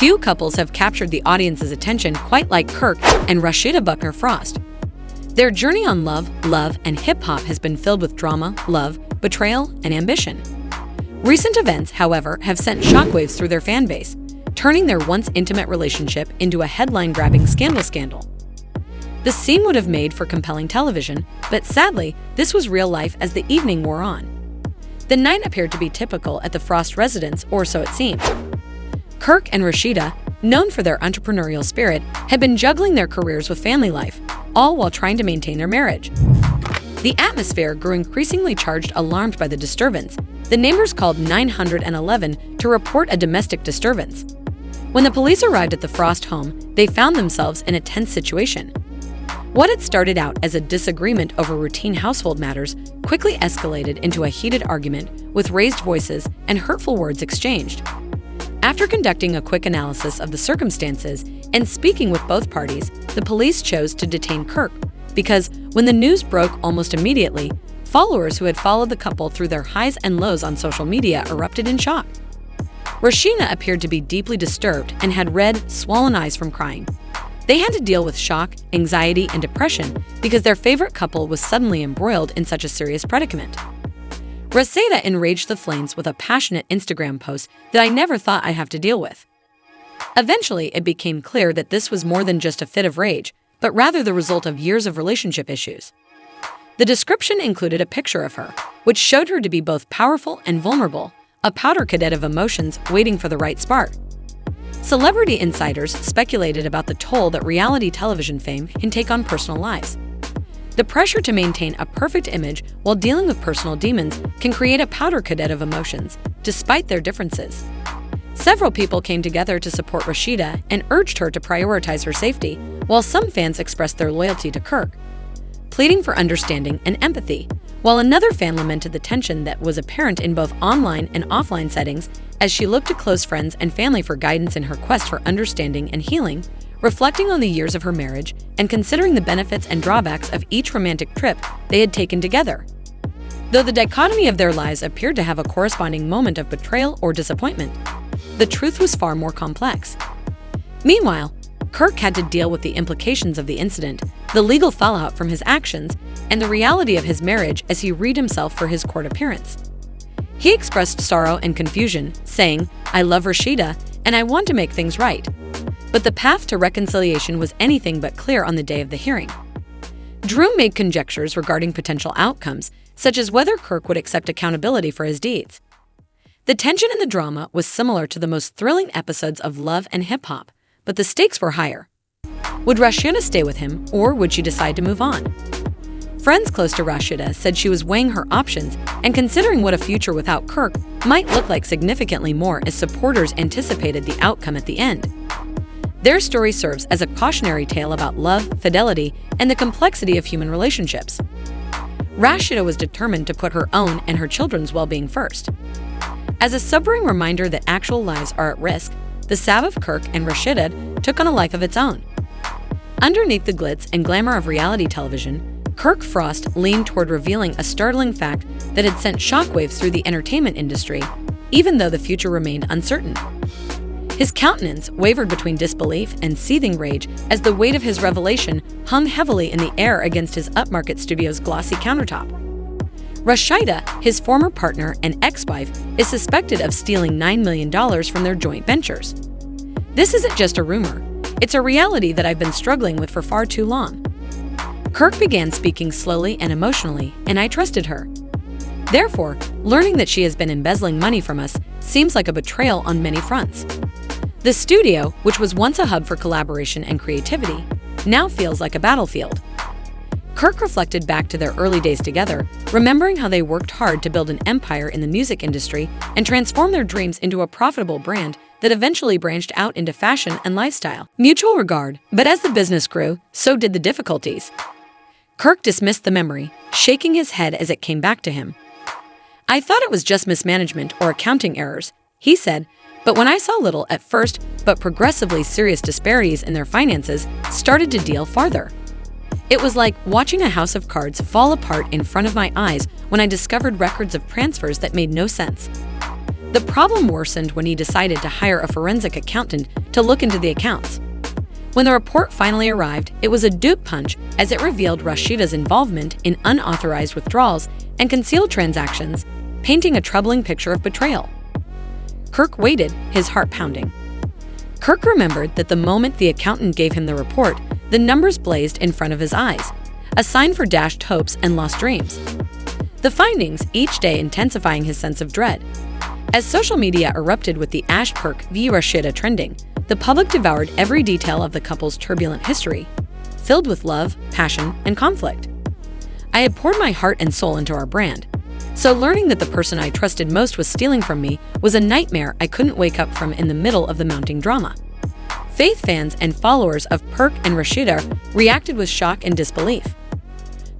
Few couples have captured the audience's attention quite like Kirk and Rasheeda Buckner-Frost. Their journey on love, and hip-hop has been filled with drama, love, betrayal, and ambition. Recent events, however, have sent shockwaves through their fan base, turning their once intimate relationship into a headline-grabbing scandal. The scene would have made for compelling television, but sadly, this was real life as the evening wore on. The night appeared to be typical at the Frost residence, or so it seemed. Kirk and Rasheeda, known for their entrepreneurial spirit, had been juggling their careers with family life, all while trying to maintain their marriage. The atmosphere grew increasingly charged. Alarmed by the disturbance, the neighbors called 911 to report a domestic disturbance. When the police arrived at the Frost home, they found themselves in a tense situation. What had started out as a disagreement over routine household matters quickly escalated into a heated argument with raised voices and hurtful words exchanged. After conducting a quick analysis of the circumstances and speaking with both parties, the police chose to detain Kirk because when the news broke almost immediately, followers who had followed the couple through their highs and lows on social media erupted in shock. Rasheeda appeared to be deeply disturbed and had red, swollen eyes from crying. They had to deal with shock, anxiety, and depression because their favorite couple was suddenly embroiled in such a serious predicament. Rasheeda enraged the flames with a passionate Instagram post that I never thought I'd have to deal with. Eventually, it became clear that this was more than just a fit of rage, but rather the result of years of relationship issues. The description included a picture of her, which showed her to be both powerful and vulnerable, a powder cadet of emotions waiting for the right spark. Celebrity insiders speculated about the toll that reality television fame can take on personal lives. The pressure to maintain a perfect image while dealing with personal demons can create a powder cadet of emotions, despite their differences. Several people came together to support Rasheeda and urged her to prioritize her safety, while some fans expressed their loyalty to Kirk, pleading for understanding and empathy, while another fan lamented the tension that was apparent in both online and offline settings as she looked to close friends and family for guidance in her quest for understanding and healing. Reflecting on the years of her marriage and considering the benefits and drawbacks of each romantic trip they had taken together. Though the dichotomy of their lives appeared to have a corresponding moment of betrayal or disappointment, the truth was far more complex. Meanwhile, Kirk had to deal with the implications of the incident, the legal fallout from his actions, and the reality of his marriage as he read himself for his court appearance. He expressed sorrow and confusion, saying, "I love Rasheeda, and I want to make things right." But the path to reconciliation was anything but clear on the day of the hearing. Drew made conjectures regarding potential outcomes, such as whether Kirk would accept accountability for his deeds. The tension in the drama was similar to the most thrilling episodes of Love and Hip Hop, but the stakes were higher. Would Rasheeda stay with him, or would she decide to move on? Friends close to Rasheeda said she was weighing her options and considering what a future without Kirk might look like significantly more as supporters anticipated the outcome at the end. Their story serves as a cautionary tale about love, fidelity, and the complexity of human relationships. Rasheeda was determined to put her own and her children's well-being first. As a sobering reminder that actual lives are at risk, the saga of Kirk and Rasheeda took on a life of its own. Underneath the glitz and glamour of reality television, Kirk Frost leaned toward revealing a startling fact that had sent shockwaves through the entertainment industry, even though the future remained uncertain. His countenance wavered between disbelief and seething rage as the weight of his revelation hung heavily in the air against his upmarket studio's glossy countertop. Rasheeda, his former partner and ex-wife, is suspected of stealing $9 million from their joint ventures. This isn't just a rumor. It's a reality that I've been struggling with for far too long. Kirk began speaking slowly and emotionally, and I trusted her. Therefore, learning that she has been embezzling money from us seems like a betrayal on many fronts. The studio, which was once a hub for collaboration and creativity, now feels like a battlefield. Kirk reflected back to their early days together, remembering how they worked hard to build an empire in the music industry and transform their dreams into a profitable brand that eventually branched out into fashion and lifestyle. Mutual regard, but as the business grew, so did the difficulties. Kirk dismissed the memory, shaking his head as it came back to him. "I thought it was just mismanagement or accounting errors," he said, but when I saw little at first but progressively serious disparities in their finances started to deal farther. It was like watching a house of cards fall apart in front of my eyes when I discovered records of transfers that made no sense. The problem worsened when he decided to hire a forensic accountant to look into the accounts. When the report finally arrived, it was a dupe punch as it revealed Rasheeda's involvement in unauthorized withdrawals and concealed transactions, painting a troubling picture of betrayal. Kirk waited, his heart pounding. Kirk remembered that the moment the accountant gave him the report, the numbers blazed in front of his eyes, a sign for dashed hopes and lost dreams. The findings each day intensifying his sense of dread. As social media erupted with the Kirk v. Rasheeda trending, the public devoured every detail of the couple's turbulent history, filled with love, passion, and conflict. I had poured my heart and soul into our brand, so learning that the person I trusted most was stealing from me was a nightmare I couldn't wake up from in the middle of the mounting drama. Faith fans and followers of Kirk and Rasheeda reacted with shock and disbelief.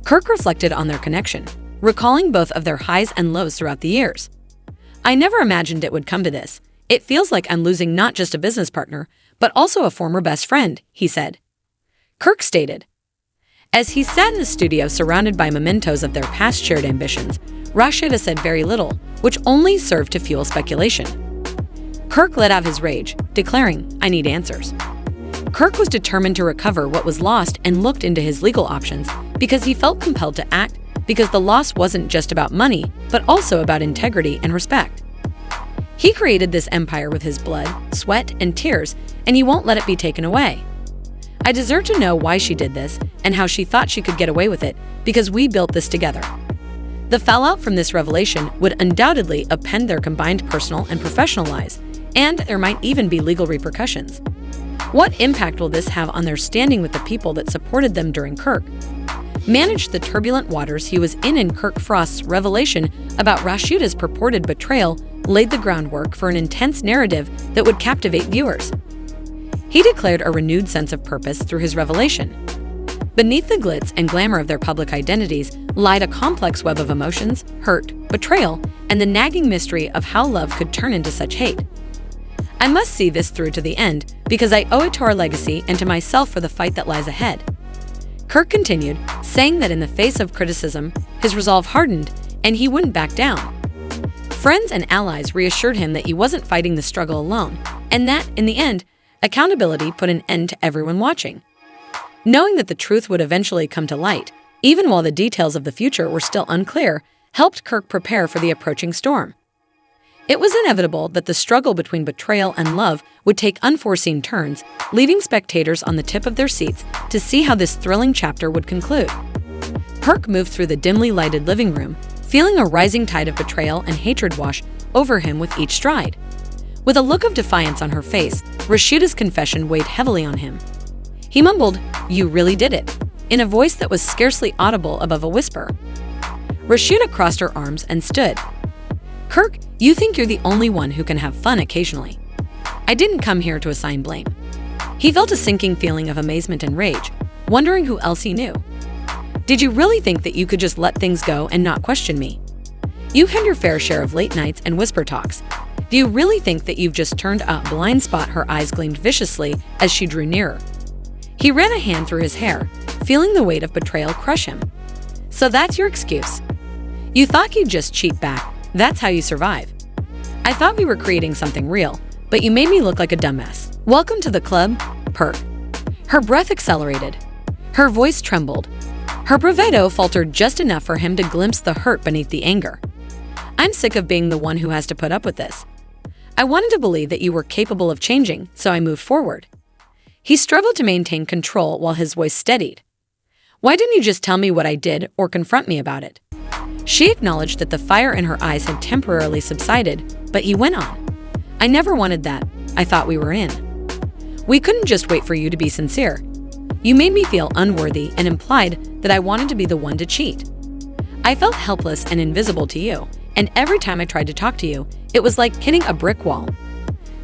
Kirk reflected on their connection, recalling both of their highs and lows throughout the years. I never imagined it would come to this. It feels like I'm losing not just a business partner, but also a former best friend, he said. Kirk stated. As he sat in the studio surrounded by mementos of their past shared ambitions, Rasheeda said very little, which only served to fuel speculation. Kirk let out his rage, declaring, "I need answers." Kirk was determined to recover what was lost and looked into his legal options because he felt compelled to act because the loss wasn't just about money, but also about integrity and respect. He created this empire with his blood, sweat, and tears, and he won't let it be taken away. I deserve to know why she did this and how she thought she could get away with it because we built this together. The fallout from this revelation would undoubtedly upend their combined personal and professional lives, and there might even be legal repercussions. What impact will this have on their standing with the people that supported them during Kirk? Managed the turbulent waters he was in Buckner-Frost's revelation about Rasheeda's purported betrayal laid the groundwork for an intense narrative that would captivate viewers. He declared a renewed sense of purpose through his revelation. Beneath the glitz and glamour of their public identities lied a complex web of emotions, hurt, betrayal, and the nagging mystery of how love could turn into such hate. I must see this through to the end because I owe it to our legacy and to myself for the fight that lies ahead. Kirk continued, saying that in the face of criticism, his resolve hardened and he wouldn't back down. Friends and allies reassured him that he wasn't fighting the struggle alone, and that, in the end, accountability put an end to everyone watching. Knowing that the truth would eventually come to light, even while the details of the future were still unclear, helped Kirk prepare for the approaching storm. It was inevitable that the struggle between betrayal and love would take unforeseen turns, leaving spectators on the tip of their seats to see how this thrilling chapter would conclude. Kirk moved through the dimly lighted living room, feeling a rising tide of betrayal and hatred wash over him with each stride. With a look of defiance on her face, Rasheeda's confession weighed heavily on him. He mumbled, "You really did it," in a voice that was scarcely audible above a whisper. Rasheeda crossed her arms and stood. "Kirk, you think you're the only one who can have fun occasionally. I didn't come here to assign blame." He felt a sinking feeling of amazement and rage, wondering who else he knew. "Did you really think that you could just let things go and not question me? You've had your fair share of late nights and whisper talks. Do you really think that you've just turned a blind spot?" Her eyes gleamed viciously as she drew nearer. He ran a hand through his hair, feeling the weight of betrayal crush him. "So that's your excuse? You thought you'd just cheat back. That's how you survive. I thought we were creating something real, but you made me look like a dumbass. Welcome to the club, Kirk." Her breath accelerated. Her voice trembled. Her bravado faltered just enough for him to glimpse the hurt beneath the anger. "I'm sick of being the one who has to put up with this. I wanted to believe that you were capable of changing, so I moved forward." He struggled to maintain control while his voice steadied. "Why didn't you just tell me what I did or confront me about it?" She acknowledged that the fire in her eyes had temporarily subsided, but he went on. "I never wanted that. I thought we were in. We couldn't just wait for you to be sincere. You made me feel unworthy and implied that I wanted to be the one to cheat. I felt helpless and invisible to you, and every time I tried to talk to you, it was like hitting a brick wall."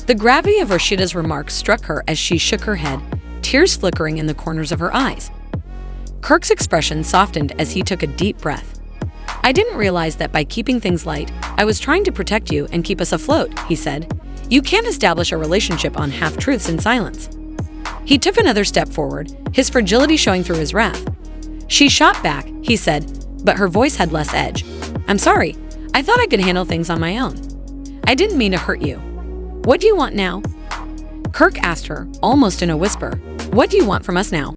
The gravity of Rasheeda's remarks struck her as she shook her head, tears flickering in the corners of her eyes. Kirk's expression softened as he took a deep breath. "I didn't realize that by keeping things light, I was trying to protect you and keep us afloat," he said. "You can't establish a relationship on half-truths in silence." He took another step forward, his fragility showing through his wrath. "She shot back," he said, but her voice had less edge. "I'm sorry. I thought I could handle things on my own. I didn't mean to hurt you. What do you want now?" Kirk asked her, almost in a whisper. "What do you want from us now?"